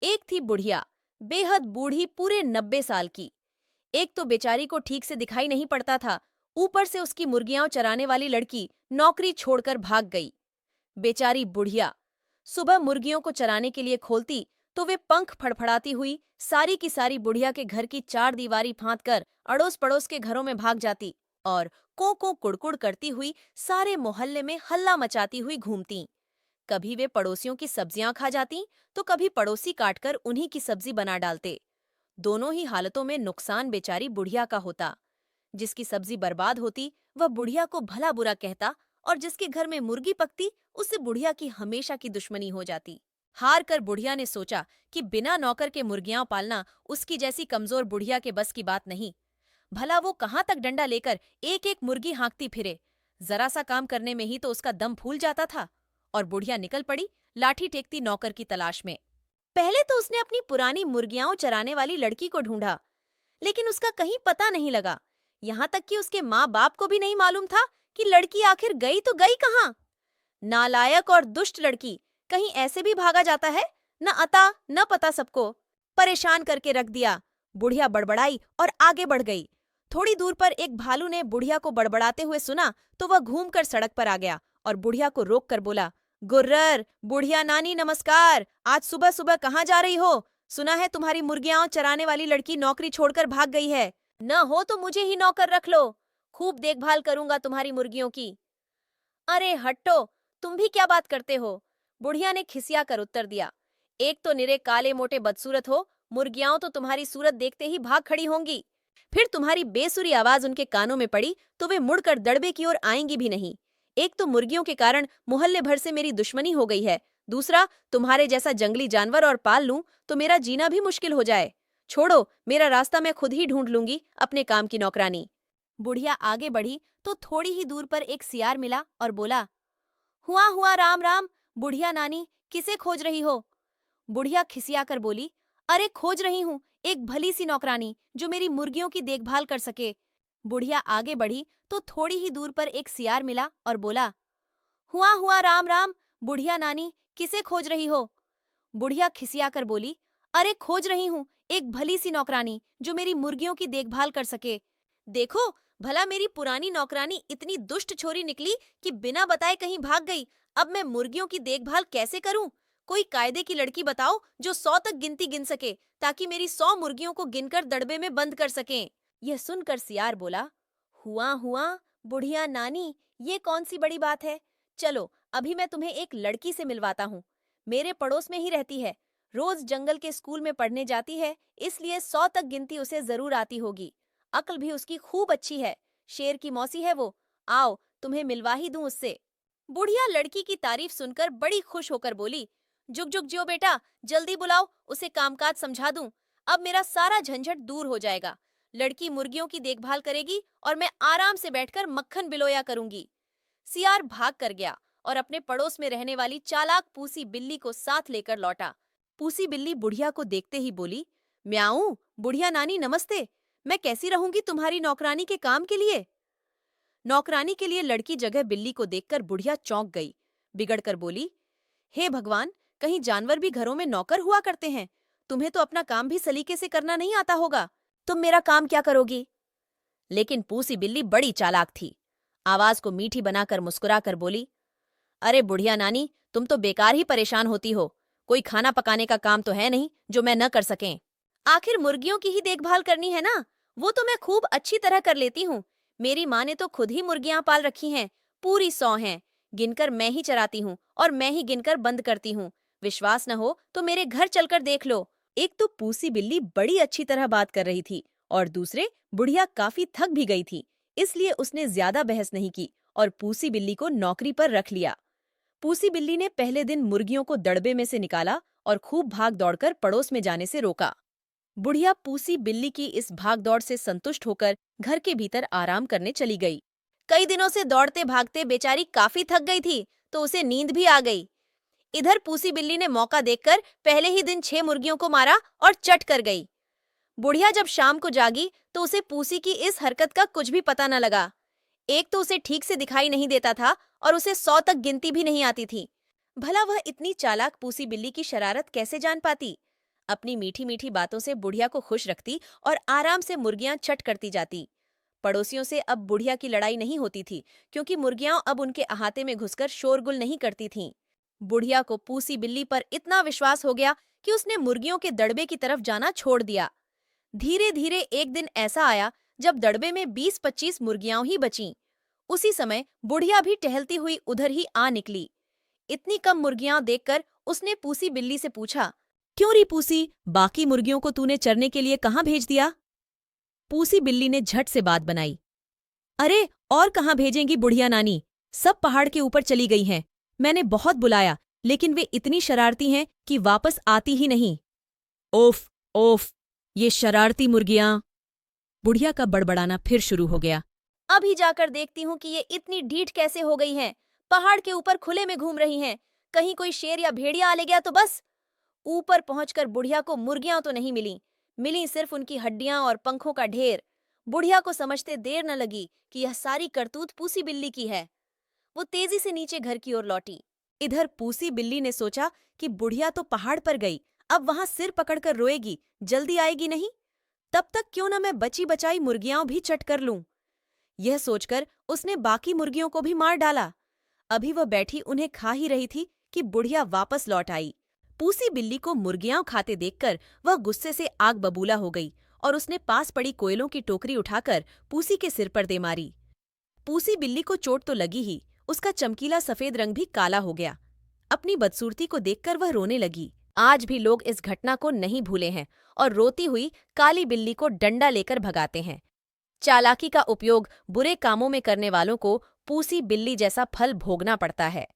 एक थी बुढ़िया, बेहद बूढ़ी, पूरे 90 साल की। एक तो बेचारी को ठीक से दिखाई नहीं पड़ता था, ऊपर से उसकी मुर्गियां चराने वाली लड़की नौकरी छोड़कर भाग गई। बेचारी बुढ़िया सुबह मुर्गियों को चराने के लिए खोलती तो वे पंख फड़फड़ाती हुई सारी की सारी बुढ़िया के घर की चार दीवारी फांद कर अड़ोस पड़ोस के घरों में भाग जाती और को कुड़कुड़ करती हुई सारे मोहल्ले में हल्ला मचाती हुई घूमती। कभी वे पड़ोसियों की सब्जियां खा जाती तो कभी पड़ोसी काटकर उन्हीं की सब्जी बना डालते। दोनों ही हालतों में नुकसान बेचारी बुढ़िया का होता। जिसकी सब्जी बर्बाद होती वह बुढ़िया को भला बुरा कहता और जिसके घर में मुर्गी पकती उससे बुढ़िया की हमेशा की दुश्मनी हो जाती। हार कर बुढ़िया ने सोचा कि बिना नौकर के मुर्गियां पालना उसकी जैसी कमजोर बुढ़िया के बस की बात नहीं। भला वो कहाँ तक डंडा लेकर एक एक मुर्गी हाँकती फिरे। जरा सा काम करने में ही तो उसका दम फूल जाता था। और बुढ़िया निकल पड़ी लाठी टेकती नौकर की तलाश में। पहले तो उसने अपनी पुरानी मुर्गियां चराने वाली लड़की को ढूंढा, लेकिन उसका कहीं पता नहीं लगा। यहाँ तक कि उसके माँ बाप को भी नहीं मालूम था कि लड़की आखिर गई तो गई कहाँ। नालायक और दुष्ट लड़की, कहीं ऐसे भी भागा जाता है? न अता न पता सबको। परेशान करके रख दिया। बुढ़िया बड़बड़ाई और आगे बढ़ गई। थोड़ी दूर पर एक भालू ने बुढ़िया को बड़बड़ाते हुए सुना तो वह घूमकर सड़क पर आ गया और बुढ़िया को रोक कर बोला, गुर्रर, बुढ़िया नानी नमस्कार। आज सुबह सुबह कहाँ जा रही हो? सुना है तुम्हारी मुर्गियां चराने वाली लड़की नौकरी छोड़कर भाग गई है। न हो तो मुझे ही नौकर रख लो, खूब देखभाल करूंगा तुम्हारी मुर्गियों की। अरे हट्टो, तुम भी क्या बात करते हो? बुढ़िया ने खिसिया कर उत्तर दिया। एक तो निरे काले मोटे बदसूरत हो, मुर्गियां तो तुम्हारी सूरत देखते ही भाग खड़ी होंगी। फिर तुम्हारी बेसुरी आवाज उनके कानों में पड़ी तो वे मुड़कर दड़बे की ओर आएंगी भी नहीं। एक तो मुर्गियों के कारण मोहल्ले भर से मेरी दुश्मनी हो गई है, दूसरा तुम्हारे जैसा जंगली जानवर और पाल लूं तो मेरा जीना भी मुश्किल हो जाए। छोड़ो, मेरा रास्ता मैं खुद ही ढूंढ लूंगी अपने काम की नौकरानी। बुढ़िया आगे बढ़ी तो थोड़ी ही दूर पर एक सियार मिला और बोला, हुआ हुआ राम राम। बुढ़िया नानी, किसे खोज रही हो? बुढ़िया खिसियाकर बोली, अरे खोज रही हूँ एक भली सी नौकरानी जो मेरी मुर्गियों की देखभाल कर सके। बुढ़िया आगे बढ़ी तो थोड़ी ही दूर पर एक सियार मिला और बोला, हुआ हुआ राम राम। बुढ़िया नानी, किसे खोज रही हो? बुढ़िया खिसियाकर बोली, अरे खोज रही हूँ एक भली सी नौकरानी जो मेरी मुर्गियों की देखभाल कर सके। देखो, भला मेरी पुरानी नौकरानी इतनी दुष्ट छोरी निकली कि बिना बताए कहीं भाग गई। अब मैं मुर्गियों की देखभाल कैसे करूं? कोई कायदे की लड़की बताओ जो 100 तक गिनती गिन सके, ताकि मेरी 100 मुर्गियों को गिनकर दड़बे में बंद कर सकें। यह सुनकर सियार बोला, हुआ हुआ बुढ़िया नानी, ये कौन सी बड़ी बात है। चलो, अभी मैं तुम्हें एक लड़की से मिलवाता हूँ। मेरे पड़ोस में ही रहती है, रोज जंगल के स्कूल में पढ़ने जाती है, इसलिए 100 तक गिनती उसे जरूर आती होगी। अक्ल भी उसकी खूब अच्छी है, शेर की मौसी है वो। आओ, तुम्हें मिलवा ही दूं उससे। बुढ़िया लड़की की तारीफ सुनकर बड़ी खुश होकर बोली, जुग जुग जियो बेटा, जल्दी बुलाओ, उसे कामकाज समझा दूं। अब मेरा सारा झंझट दूर हो जाएगा। लड़की मुर्गियों की देखभाल करेगी और मैं आराम से बैठकर मक्खन बिलोया करूंगी। सियार भाग कर गया और अपने पड़ोस में रहने वाली चालाक पूसी बिल्ली को साथ लेकर लौटा। पूसी बिल्ली बुढ़िया को देखते ही बोली, म्याऊ, बुढ़िया नानी नमस्ते। मैं कैसी रहूंगी तुम्हारी नौकरानी के काम के लिए? नौकरानी के लिए लड़की जगह बिल्ली को देखकर बुढ़िया चौंक गई। बिगड़कर बोली, हे भगवान, कहीं जानवर भी घरों में नौकर हुआ करते हैं? तुम्हें तो अपना काम भी सलीके से करना नहीं आता होगा। तुम मेरा काम क्या करोगी? लेकिन पूसी बिल्ली बड़ी चालाक थी। आवाज को मीठी बनाकर मुस्कुराकर बोली, अरे बुढ़िया नानी, तुम तो बेकार ही परेशान होती हो। कोई खाना पकाने का काम तो है नहीं जो मैं न कर सकें। आखिर मुर्गियों की ही देखभाल करनी है ना, वो तो मैं खूब अच्छी तरह कर लेती हूँ। मेरी माँ ने तो खुद ही मुर्गियां पाल रखी हैं, पूरी 100 हैं। गिनकर मैं ही चराती हूँ और मैं ही गिनकर बंद करती हूँ। विश्वास न हो तो मेरे घर चलकर देख लो। एक तो पूसी बिल्ली बड़ी अच्छी तरह बात कर रही थी और दूसरे बुढ़िया काफी थक भी गई थी, इसलिए उसने ज्यादा बहस नहीं की और पूसी बिल्ली को नौकरी पर रख लिया। पूसी बिल्ली ने पहले दिन मुर्गियों को दड़बे में से निकाला और खूब भाग दौड़कर पड़ोस में जाने से रोका। बुढ़िया पूसी बिल्ली की इस भागदौड़ से संतुष्ट होकर घर के भीतर आराम करने चली गई। कई दिनों से दौड़ते भागते बेचारी काफी थक गई थी, तो उसे नींद भी आ गई। इधर पूसी बिल्ली ने मौका देखकर पहले ही दिन 6 मुर्गियों को मारा और चट कर गई। बुढ़िया जब शाम को जागी तो उसे पूसी की इस हरकत का कुछ भी पता न लगा। एक तो उसे ठीक से दिखाई नहीं देता था और उसे 100 तक गिनती भी नहीं आती थी। भला वह इतनी चालाक पूसी बिल्ली की शरारत कैसे जान पाती? अपनी मीठी मीठी बातों से बुढ़िया को खुश रखती और आराम से मुर्गियां चट करती जाती। पड़ोसियों से अब बुढ़िया की लड़ाई नहीं होती थी, क्योंकि मुर्गियां अब उनके अहाते में घुसकर शोरगुल नहीं करती थीं। बुढ़िया को पूसी बिल्ली पर इतना विश्वास हो गया कि उसने मुर्गियों के दड़बे की तरफ जाना छोड़ दिया। धीरे धीरे एक दिन ऐसा आया जब दड़बे में 20-25 मुर्गियां ही बचीं। उसी समय बुढ़िया भी टहलती हुई उधर ही आ निकली। इतनी कम मुर्गियां देखकर उसने पूसी बिल्ली से पूछा, क्यों री पूसी, बाकी मुर्गियों को तूने चरने के लिए कहाँ भेज दिया? पूसी बिल्ली ने झट से बात बनाई, अरे और कहाँ भेजेंगी बुढ़िया नानी, सब पहाड़ के ऊपर चली गई हैं। मैंने बहुत बुलाया, लेकिन वे इतनी शरारती हैं कि वापस आती ही नहीं। ओफ ओफ, ये शरारती मुर्गियां। बुढ़िया का बड़बड़ाना फिर शुरू हो गया। अभी जाकर देखती हूँ कि ये इतनी ढीठ कैसे हो गई हैं। पहाड़ के ऊपर खुले में घूम रही हैं। कहीं कोई शेर या भेड़िया आ ले गया तो बस। ऊपर पहुंचकर बुढ़िया को मुर्गियां तो नहीं मिली सिर्फ उनकी हड्डियां और पंखों का ढेर। बुढ़िया को समझते देर न लगी कि यह सारी करतूत पूसी बिल्ली की है। वो तेजी से नीचे घर की ओर लौटी। इधर पूसी बिल्ली ने सोचा कि बुढ़िया तो पहाड़ पर गई, अब वहां सिर पकड़कर रोएगी, जल्दी आएगी नहीं। तब तक क्यों न मैं बची बचाई मुर्गियां भी चट कर लूं। यह सोचकर उसने बाकी मुर्गियों को भी मार डाला। अभी वह बैठी उन्हें खा ही रही थी कि बुढ़िया वापस लौट आई। पूसी बिल्ली को मुर्गियां खाते देखकर वह गुस्से से आग बबूला हो गई और उसने पास पड़ी कोयलों की टोकरी उठाकर पूसी के सिर पर दे मारी। पूसी बिल्ली को चोट तो लगी ही, उसका चमकीला सफेद रंग भी काला हो गया। अपनी बदसूरती को देखकर वह रोने लगी। आज भी लोग इस घटना को नहीं भूले हैं और रोती हुई काली बिल्ली को डंडा लेकर भगाते हैं। चालाकी का उपयोग बुरे कामों में करने वालों को पूसी बिल्ली जैसा फल भोगना पड़ता है।